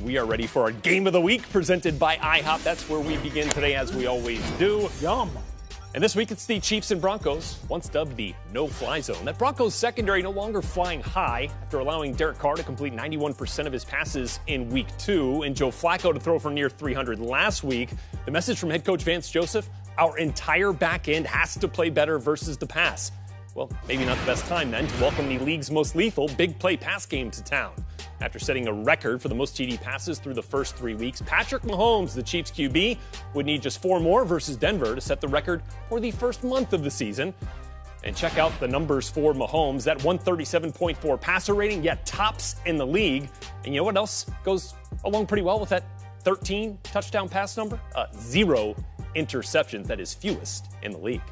we are ready for our Game of the Week presented by IHOP. That's where we begin today, as we always do. Yum. And this week, it's the Chiefs and Broncos, once dubbed the no-fly zone. That Broncos secondary no longer flying high after allowing Derek Carr to complete 91% of his passes in Week 2 and Joe Flacco to throw for near 300 last week. The message from head coach Vance Joseph, our entire back end has to play better versus the pass. Well, maybe not the best time then to welcome the league's most lethal big play pass game to town. After setting a record for the most TD passes through the first 3 weeks, Patrick Mahomes, the Chiefs QB, would need just 4 more versus Denver to set the record for the first month of the season. And check out the numbers for Mahomes. That 137.4 passer rating, yet tops in the league. And you know what else goes along pretty well with that 13 touchdown pass number? 0 interceptions. That is fewest in the league.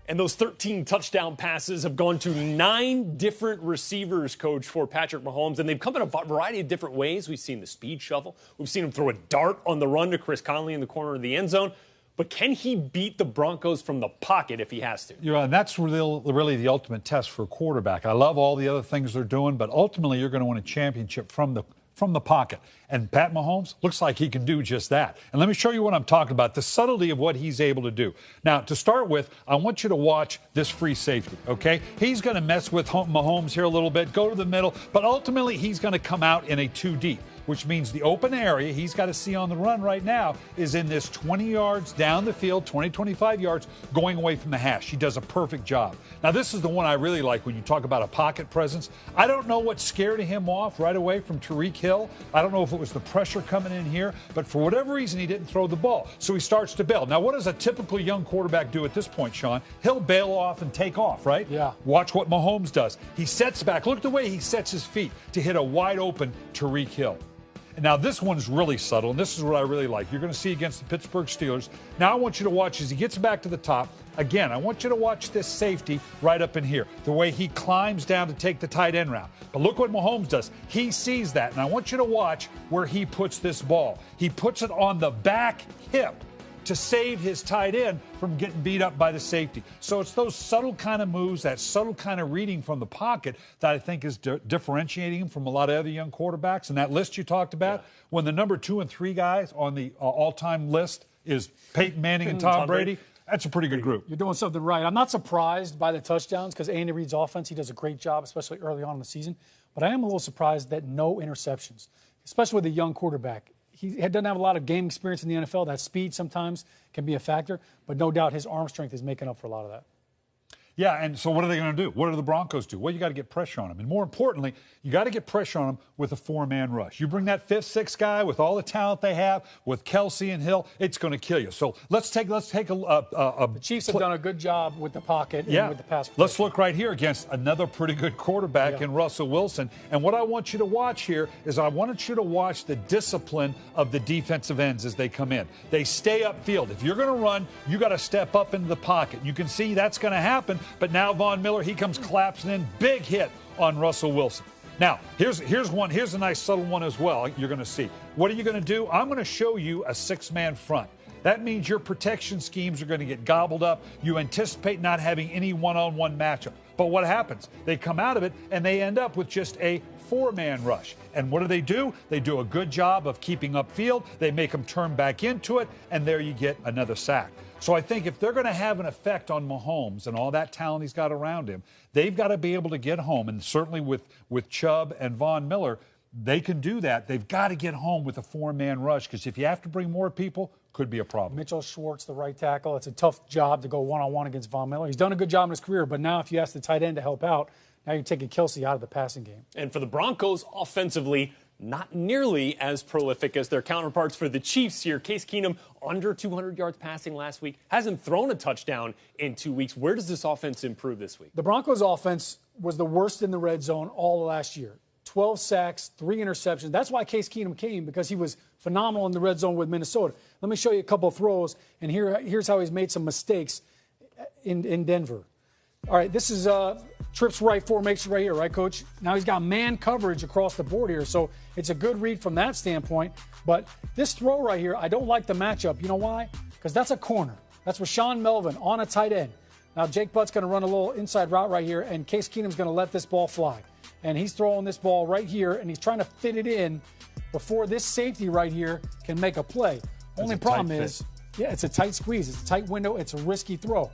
And those 13 touchdown passes have gone to 9 different receivers, Coach, for Patrick Mahomes. And they've come in a variety of different ways. We've seen the speed shuffle. We've seen him throw a dart on the run to Chris Conley in the corner of the end zone. But can he beat the Broncos from the pocket if he has to? Yeah, and that's really the ultimate test for a quarterback. I love all the other things they're doing, but ultimately you're going to win a championship from the pocket. And Pat Mahomes looks like he can do just that. And let me show you what I'm talking about, the subtlety of what he's able to do. Now, to start with, I want you to watch this free safety, okay? He's going to mess with Mahomes here a little bit, go to the middle, but ultimately he's going to come out in a 2 deep, which means the open area he's got to see on the run right now is in this 20 yards down the field, 20, 25 yards, going away from the hash. He does a perfect job. Now, this is the one I really like when you talk about a pocket presence. I don't know what scared him off right away from Tyreek Hill. I don't know if it was the pressure coming in here, but for whatever reason, he didn't throw the ball. So he starts to bail. Now, what does a typical young quarterback do at this point, Sean? He'll bail off and take off, right? Yeah. Watch what Mahomes does. He sets back. Look at the way he sets his feet to hit a wide open Tyreek Hill. Now, this one's really subtle, and this is what I really like. You're going to see against the Pittsburgh Steelers. Now, I want you to watch as he gets back to the top. Again, I want you to watch this safety right up in here, the way he climbs down to take the tight end route. But look what Mahomes does. He sees that, and I want you to watch where he puts this ball. He puts it on the back hip to save his tight end from getting beat up by the safety. So it's those subtle kind of moves, that subtle kind of reading from the pocket that I think is differentiating him from a lot of other young quarterbacks. And that list you talked about, when the number 2 and 3 guys on the all-time list is Peyton Manning and Tom Brady, that's a pretty good group. You're doing something right. I'm not surprised by the touchdowns because Andy Reid's offense, he does a great job, especially early on in the season. But I am a little surprised that no interceptions, especially with a young quarterback. He doesn't have a lot of game experience in the NFL. That speed sometimes can be a factor, but no doubt his arm strength is making up for a lot of that. Yeah, and so what are they going to do? What do the Broncos do? Well, you got to get pressure on them. And more importantly, you got to get pressure on them with a 4-man rush. You bring that 5th, 6th guy with all the talent they have, with Kelsey and Hill, it's going to kill you. So let's take a the Chiefs have done a good job with the pocket and with the pass play. Let's look right here against another pretty good quarterback in Russell Wilson. And what I want you to watch here is I want you to watch the discipline of the defensive ends as they come in. They stay upfield. If you're going to run, you got to step up into the pocket. You can see that's going to happen. But now Von Miller, he comes collapsing in. Big hit on Russell Wilson. Now, here's a nice subtle one as well you're going to see. What are you going to do? I'm going to show you a 6-man front. That means your protection schemes are going to get gobbled up. You anticipate not having any one-on-one matchup. But what happens? They come out of it, and they end up with just a 4-man rush. And what do? They do a good job of keeping upfield. They make them turn back into it, and there you get another sack. So I think if they're going to have an effect on Mahomes and all that talent he's got around him, they've got to be able to get home. And certainly with Chubb and Von Miller, they can do that. They've got to get home with a 4-man rush because if you have to bring more people, could be a problem. Mitchell Schwartz, the right tackle. It's a tough job to go one-on-one against Von Miller. He's done a good job in his career, but now if you ask the tight end to help out, now you're taking Kelsey out of the passing game. And for the Broncos, offensively, not nearly as prolific as their counterparts for the Chiefs here. Case Keenum, under 200 yards passing last week, hasn't thrown a touchdown in 2 weeks. Where does this offense improve this week? The Broncos' offense was the worst in the red zone all last year. 12 sacks, 3 interceptions. That's why Case Keenum came, because he was phenomenal in the red zone with Minnesota. Let me show you a couple of throws, and here's how he's made some mistakes in Denver. All right, this is trips right formation right here, right, Coach? Now he's got man coverage across the board here, so it's a good read from that standpoint. But this throw right here, I don't like the matchup. You know why? Because that's a corner. That's Rashawn Melvin on a tight end. Now Jake Butt's going to run a little inside route right here, and Case Keenum's going to let this ball fly. and he's throwing this ball right here, and he's trying to fit it in before this safety right here can make a play. Only problem is, yeah, it's a tight squeeze. It's a tight window. It's a risky throw.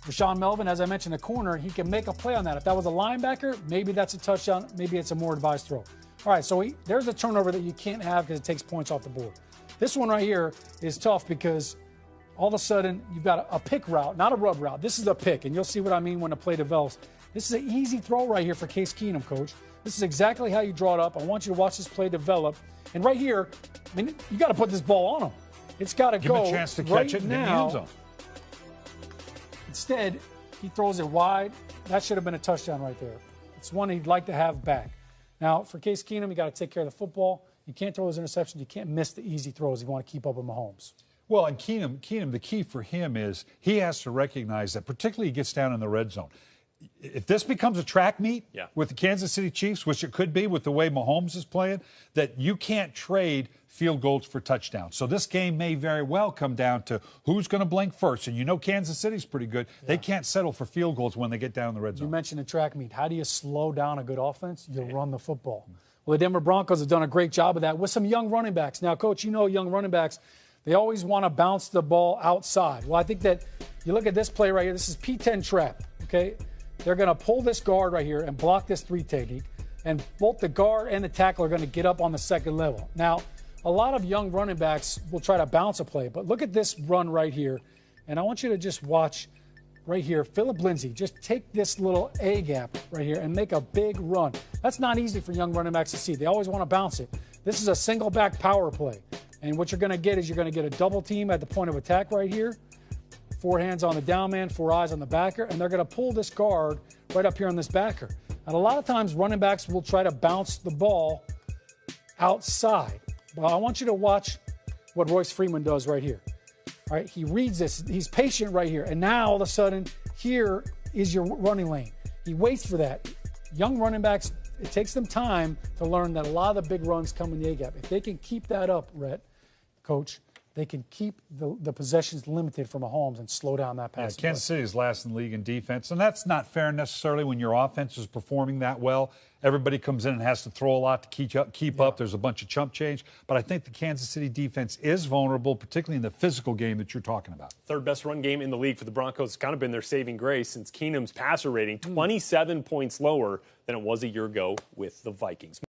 Rashawn Melvin, as I mentioned, the corner, he can make a play on that. If that was a linebacker, maybe that's a touchdown. Maybe it's a more advised throw. All right, so there's a turnover that you can't have because it takes points off the board. This one right here is tough because all of a sudden you've got a pick route, not a rub route. This is a pick, and you'll see what I mean when the play develops. This is an easy throw right here for Case Keenum, Coach. This is exactly how you draw it up. I want you to watch this play develop. And right here, I mean, you got to put this ball on him. It's got to go. Give him a chance to catch it in the end zone. Instead, he throws it wide. That should have been a touchdown right there. It's one he'd like to have back. Now, for Case Keenum, you got to take care of the football. You can't throw those interceptions. You can't miss the easy throws if you want to keep up with Mahomes. Well, and Keenum, the key for him is he has to recognize that, particularly he gets down in the red zone. If this becomes a track meet with the Kansas City Chiefs, which it could be with the way Mahomes is playing, that you can't trade field goals for touchdowns. So this game may very well come down to who's going to blink first. And you know Kansas City's pretty good. Yeah. They can't settle for field goals when they get down in the red zone. You mentioned a track meet. How do you slow down a good offense? You run the football. Well, the Denver Broncos have done a great job of that with some young running backs. Now, Coach, you know young running backs, they always want to bounce the ball outside. Well, I think that you look at this play right here. This is P10 trap, okay? They're going to pull this guard right here and block this 3 technique, and both the guard and the tackle are going to get up on the second level. Now, a lot of young running backs will try to bounce a play, but look at this run right here, and I want you to just watch right here. Phillip Lindsay, just take this little A gap right here and make a big run. That's not easy for young running backs to see. They always want to bounce it. This is a single back power play, and what you're going to get is you're going to get a double team at the point of attack right here. 4 hands on the down man, 4 eyes on the backer, and they're going to pull this guard right up here on this backer. And a lot of times running backs will try to bounce the ball outside. Well, I want you to watch what Royce Freeman does right here. All right, he reads this. He's patient right here. And now all of a sudden, here is your running lane. He waits for that. Young running backs, it takes them time to learn that a lot of the big runs come in the A-gap. If they can keep that up, Rhett, Coach, they can keep the possessions limited for Mahomes and slow down that pass. Yeah, Kansas City is last in the league in defense, and that's not fair necessarily when your offense is performing that well. Everybody comes in and has to throw a lot to keep up. There's a bunch of chump change. But I think the Kansas City defense is vulnerable, particularly in the physical game that you're talking about. Third best run game in the league for the Broncos. It's kind of been their saving grace since Keenum's passer rating, 27 points lower than it was a year ago with the Vikings.